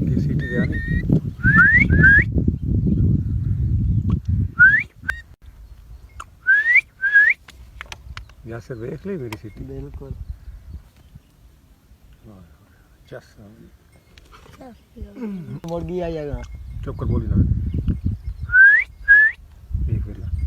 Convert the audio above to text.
की सीटी दे आनी यासर देख ली मेरी सीटी बिल्कुल चस मुर्गी आ जाएगा चुप कर बोली ना एक बारी